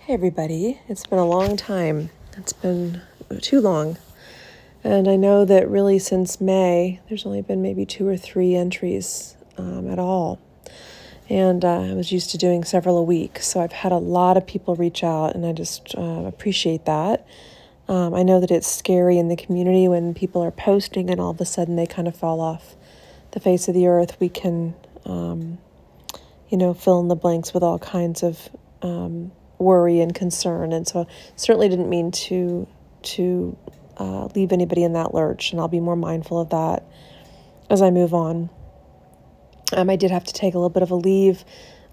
Hey everybody, it's been a long time. It's been too long. And I know that really since May, there's only been maybe 2 or 3 entries at all. And I was used to doing several a week. So I've had a lot of people reach out and I just appreciate that. I know that it's scary in the community when people are posting and all of a sudden they kind of fall off the face of the earth. We can, fill in the blanks with all kinds of worry and concern, and so certainly didn't mean to leave anybody in that lurch, and I'll be more mindful of that as I move on. I did have to take a little bit of a leave.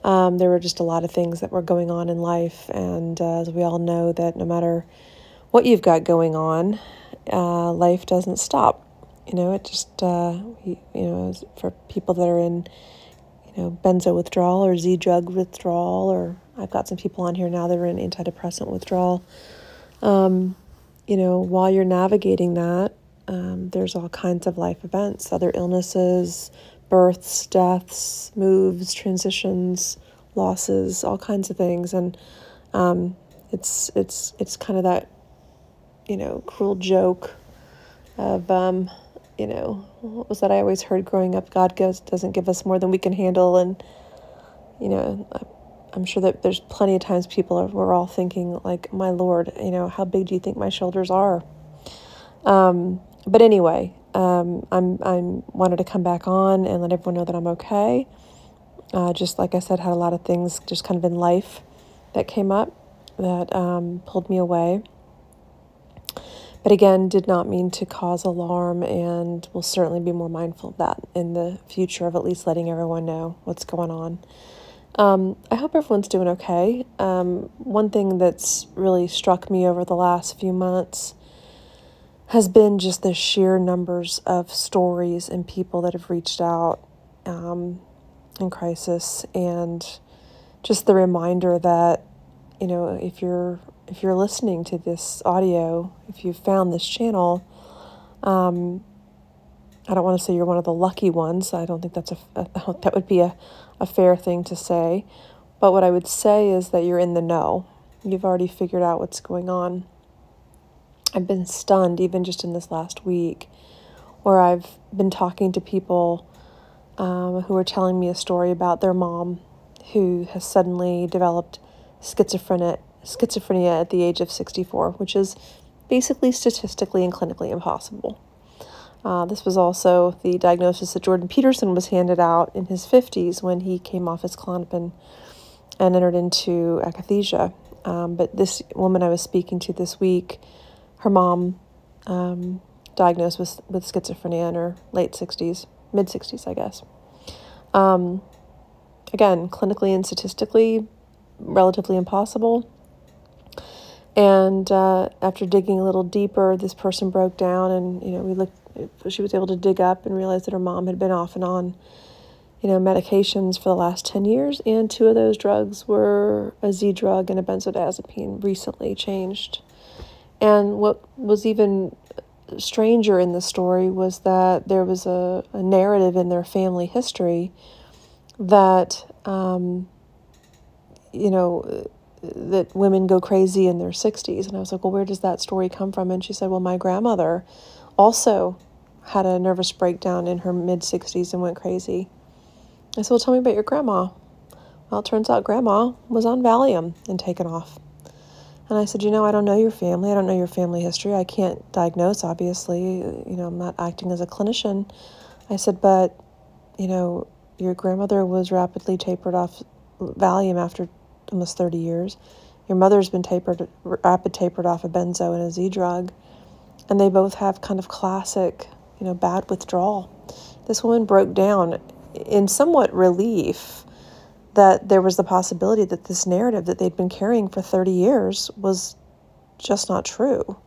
There were just a lot of things that were going on in life, and as we all know, that no matter what you've got going on, life doesn't stop. It just for people that are in benzo withdrawal or Z-drug withdrawal, or I've got some people on here now that are in antidepressant withdrawal. While you're navigating that, there's all kinds of life events, other illnesses, births, deaths, moves, transitions, losses, all kinds of things. And it's kind of that, cruel joke of, what was that I always heard growing up? God doesn't give us more than we can handle. And, I'm sure that there's plenty of times we're all thinking like, my Lord, how big do you think my shoulders are? But anyway, I'm wanted to come back on and let everyone know that I'm okay. Just like I said, had a lot of things just kind of in life that came up that pulled me away. But again, did not mean to cause alarm, and will certainly be more mindful of that in the future, of at least letting everyone know what's going on. I hope everyone's doing okay. One thing that's really struck me over the last few months has been just the sheer numbers of stories and people that have reached out in crisis, and just the reminder that, if you're listening to this audio, if you've found this channel, I don't want to say you're one of the lucky ones. I don't think that would be a fair thing to say. But what I would say is that you're in the know. You've already figured out what's going on. I've been stunned, even just in this last week, where I've been talking to people who are telling me a story about their mom who has suddenly developed schizophrenia at the age of 64, which is basically statistically and clinically impossible. This was also the diagnosis that Jordan Peterson was handed out in his 50s when he came off his Klonopin and entered into akathisia. But this woman I was speaking to this week, her mom diagnosed with schizophrenia in her late 60s, mid 60s, I guess. Again, clinically and statistically, relatively impossible. And after digging a little deeper, this person broke down, and she was able to dig up and realize that her mom had been off and on, medications for the last 10 years, and 2 of those drugs were a Z drug and a benzodiazepine, recently changed. And what was even stranger in the story was that there was a narrative in their family history that, that women go crazy in their 60s. And I was like, well, where does that story come from? And she said, well, my grandmother also had a nervous breakdown in her mid-60s and went crazy. I said, well, tell me about your grandma. Well, it turns out grandma was on Valium and taken off. And I said, I don't know your family. I don't know your family history. I can't diagnose, obviously. I'm not acting as a clinician. I said, but, your grandmother was rapidly tapered off Valium after almost 30 years. Your mother's been tapered off a benzo and a Z drug. And they both have kind of classic, bad withdrawal. This woman broke down in somewhat relief that there was the possibility that this narrative that they'd been carrying for 30 years was just not true.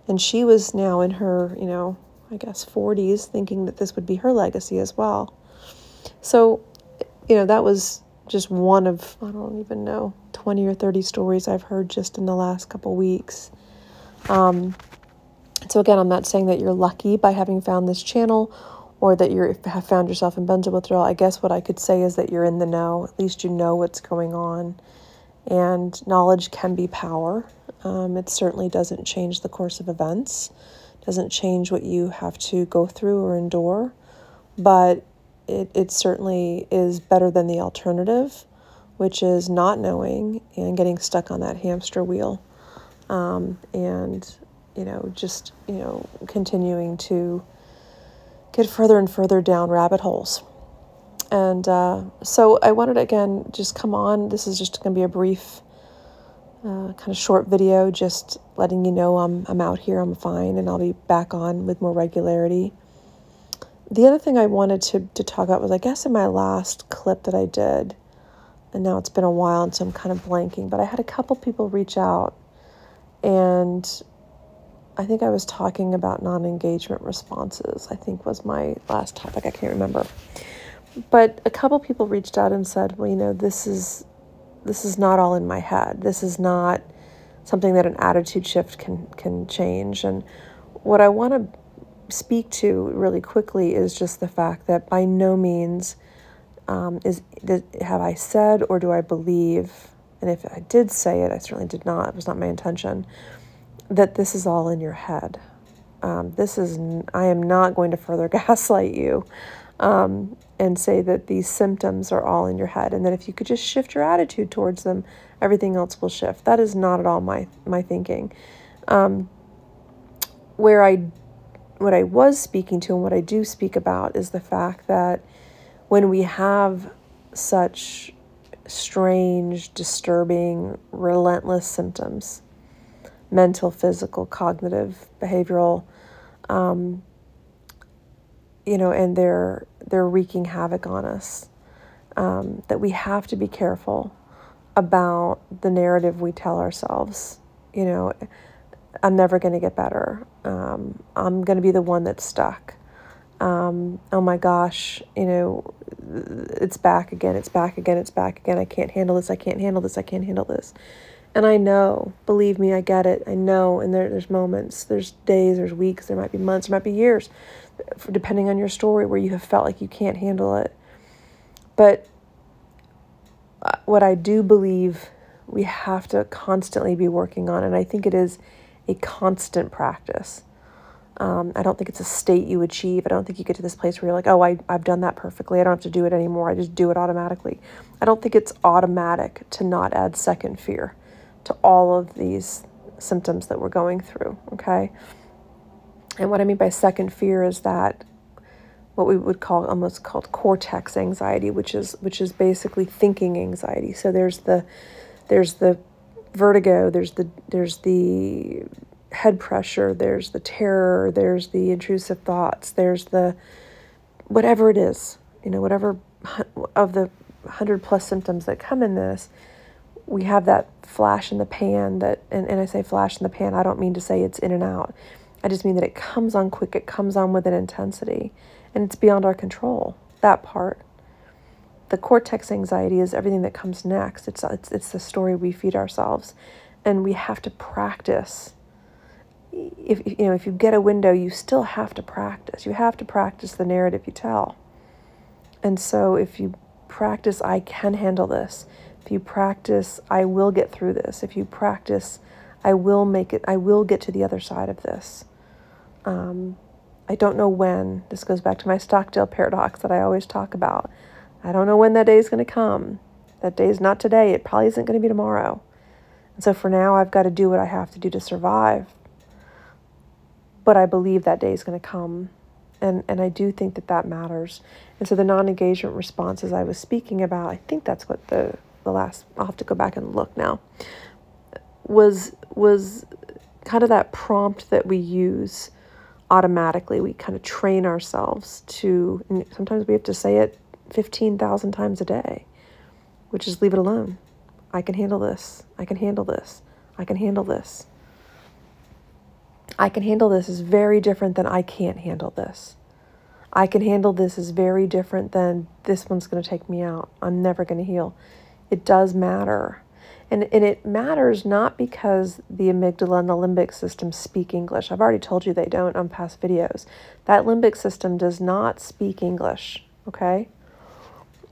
And she was now in her, 40s, thinking that this would be her legacy as well. So, that was just one of, I don't even know, 20 or 30 stories I've heard just in the last couple weeks. So again, I'm not saying that you're lucky by having found this channel, or that you have found yourself in benzo withdrawal. I guess what I could say is that you're in the know. At least you know what's going on. And knowledge can be power. It certainly doesn't change the course of events, doesn't change what you have to go through or endure, but it certainly is better than the alternative, which is not knowing and getting stuck on that hamster wheel, and just continuing to get further and further down rabbit holes. And so I wanted to, again, just come on. This is just going to be a brief, kind of short video, just letting you know I'm out here, I'm fine, and I'll be back on with more regularity. The other thing I wanted to talk about was, I guess in my last clip that I did, and now it's been a while, and so I'm kind of blanking, but I had a couple people reach out, and I think I was talking about non-engagement responses, I think was my last topic. I can't remember. But a couple people reached out and said, well, this is not all in my head. This is not something that an attitude shift can change. And what I want to speak to really quickly is just the fact that by no means have I said or do I believe, and if I did say it, I certainly did not, it was not my intention, that this is all in your head. I am not going to further gaslight you and say that these symptoms are all in your head, and that if you could just shift your attitude towards them, everything else will shift. That is not at all my thinking. What I was speaking to and what I do speak about is the fact that when we have such strange, disturbing, relentless symptoms, mental, physical, cognitive, behavioral, and they're wreaking havoc on us, that we have to be careful about the narrative we tell ourselves. I'm never going to get better. I'm going to be the one that's stuck. Oh my gosh, it's back again, it's back again, it's back again. I can't handle this, I can't handle this, I can't handle this. And I know, believe me, I get it. I know, and there's moments, there's days, there's weeks, there might be months, there might be years, depending on your story, where you have felt like you can't handle it. But what I do believe we have to constantly be working on, and I think it is a constant practice. I don't think it's a state you achieve. I don't think you get to this place where you're like, oh, I've done that perfectly, I don't have to do it anymore, I just do it automatically. I don't think it's automatic to not add second fear to all of these symptoms that we're going through, okay? And what I mean by second fear is that what we would call almost called cortex anxiety, which is basically thinking anxiety. So there's the vertigo, there's the head pressure, there's the terror, there's the intrusive thoughts, there's the whatever it is, whatever of the 100+ symptoms that come in this. We have that flash in the pan and I say flash in the pan, I don't mean to say it's in and out. I just mean that it comes on quick, it comes on with an intensity, and it's beyond our control, that part. The cortex anxiety is everything that comes next. It's the story we feed ourselves, and we have to practice. If you get a window, you still have to practice. You have to practice the narrative you tell. And so if you practice, I can handle this. If you practice, I will get through this. If you practice, I will make it. I will get to the other side of this. I don't know when. This goes back to my Stockdale paradox that I always talk about. I don't know when that day is going to come. That day is not today. It probably isn't going to be tomorrow. And so for now, I've got to do what I have to do to survive. But I believe that day is going to come. And I do think that matters. And so the non-engagement responses I was speaking about, I think that's what the last, I'll have to go back and look now, was kind of that prompt that we use automatically. We kind of train ourselves to, and sometimes we have to say it 15,000 times a day, which is leave it alone. I can handle this. I can handle this. I can handle this. I can handle this is very different than I can't handle this. I can handle this is very different than this one's going to take me out. I'm never going to heal. It does matter. And it matters not because the amygdala and the limbic system speak English. I've already told you they don't on past videos. That limbic system does not speak English, okay?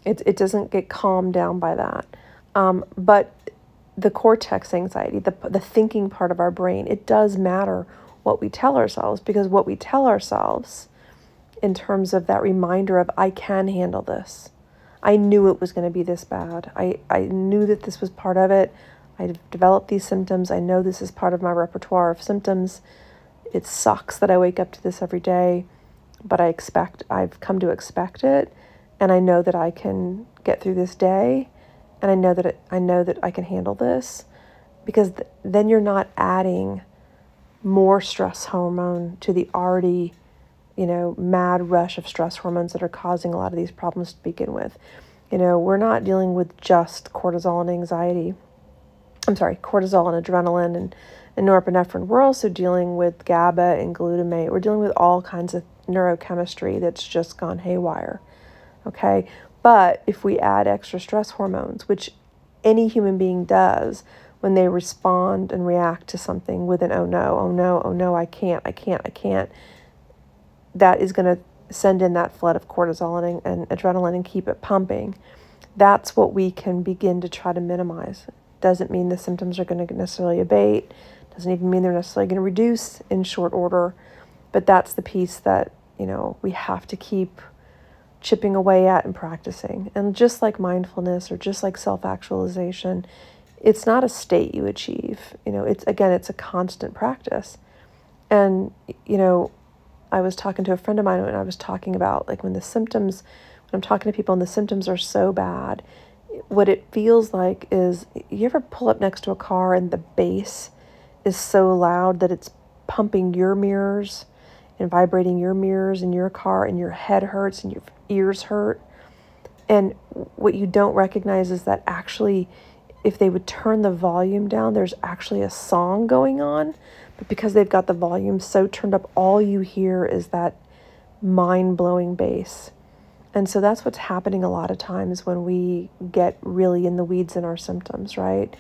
It doesn't get calmed down by that. But the cortex anxiety, the thinking part of our brain, it does matter what we tell ourselves, because what we tell ourselves in terms of that reminder of, I can handle this. I knew it was going to be this bad. I knew that this was part of it. I developed these symptoms. I know this is part of my repertoire of symptoms. It sucks that I wake up to this every day, but I've come to expect it, and I know that I can get through this day, and I know that I can handle this, because then you're not adding more stress hormone to the already, mad rush of stress hormones that are causing a lot of these problems to begin with. We're not dealing with just cortisol and anxiety. Cortisol and adrenaline and norepinephrine. We're also dealing with GABA and glutamate. We're dealing with all kinds of neurochemistry that's just gone haywire. Okay? But if we add extra stress hormones, which any human being does when they respond and react to something with an oh no, I can't, that is going to send in that flood of cortisol and adrenaline and keep it pumping. That's what we can begin to try to minimize. Doesn't mean the symptoms are going to necessarily abate. Doesn't even mean they're necessarily going to reduce in short order. But that's the piece that, we have to keep chipping away at and practicing. And just like mindfulness or just like self-actualization, it's not a state you achieve. It's a constant practice. And, I was talking to a friend of mine and I was talking about when I'm talking to people and the symptoms are so bad, what it feels like is, you ever pull up next to a car and the bass is so loud that it's pumping your mirrors and vibrating your mirrors in your car, and your head hurts and your ears hurt. And what you don't recognize is that actually, if they would turn the volume down, there's actually a song going on. But because they've got the volume so turned up, all you hear is that mind-blowing bass. And so that's what's happening a lot of times when we get really in the weeds in our symptoms, right?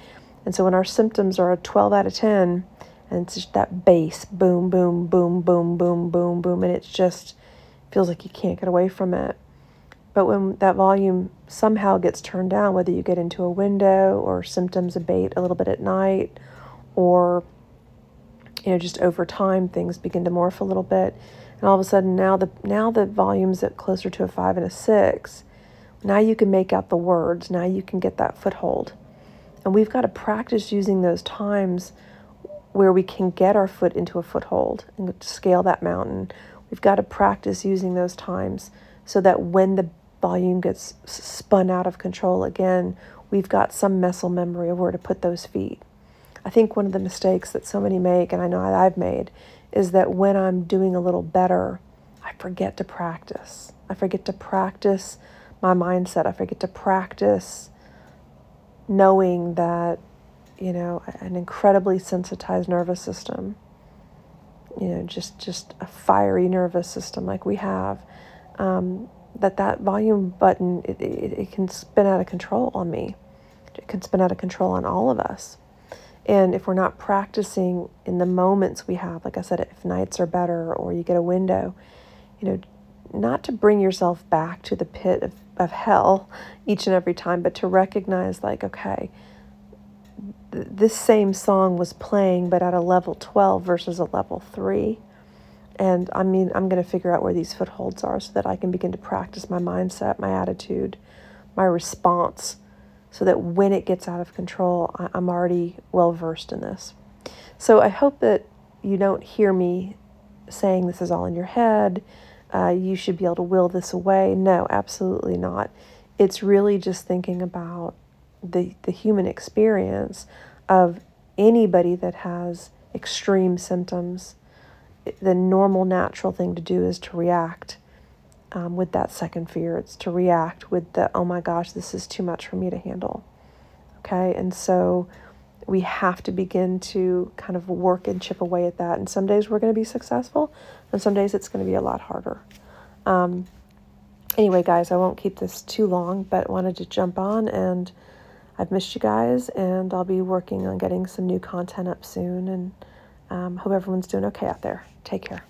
And so when our symptoms are a 12 out of 10, and it's just that bass, boom, boom, boom, boom, boom, boom, boom, and it just feels like you can't get away from it. But when that volume somehow gets turned down, whether you get into a window or symptoms abate a little bit at night, or, just over time, things begin to morph a little bit. And all of a sudden, now the volume's at closer to a 5 and a 6. Now you can make out the words. Now you can get that foothold. And we've got to practice using those times where we can get our foot into a foothold and scale that mountain. We've got to practice using those times so that when the volume gets spun out of control again, we've got some muscle memory of where to put those feet. I think one of the mistakes that so many make, and I know I've made, is that when I'm doing a little better, I forget to practice. I forget to practice my mindset. I forget to practice knowing that, an incredibly sensitized nervous system, just a fiery nervous system like we have, that volume button, it can spin out of control on me. It can spin out of control on all of us. And if we're not practicing in the moments we have, like I said, if nights are better or you get a window, not to bring yourself back to the pit of hell each and every time, but to recognize okay, this same song was playing, but at a level 12 versus a level 3. And I'm going to figure out where these footholds are so that I can begin to practice my mindset, my attitude, my response, so that when it gets out of control, I'm already well versed in this. So I hope that you don't hear me saying this is all in your head. You should be able to will this away. No, absolutely not. It's really just thinking about the human experience of anybody that has extreme symptoms. The normal, natural thing to do is to react with that second fear. It's to react with the, oh my gosh, this is too much for me to handle. Okay, and so we have to begin to kind of work and chip away at that. And some days we're going to be successful, and some days it's going to be a lot harder. Anyway, guys, I won't keep this too long, but wanted to jump on, and I've missed you guys, and I'll be working on getting some new content up soon, and hope everyone's doing okay out there. Take care.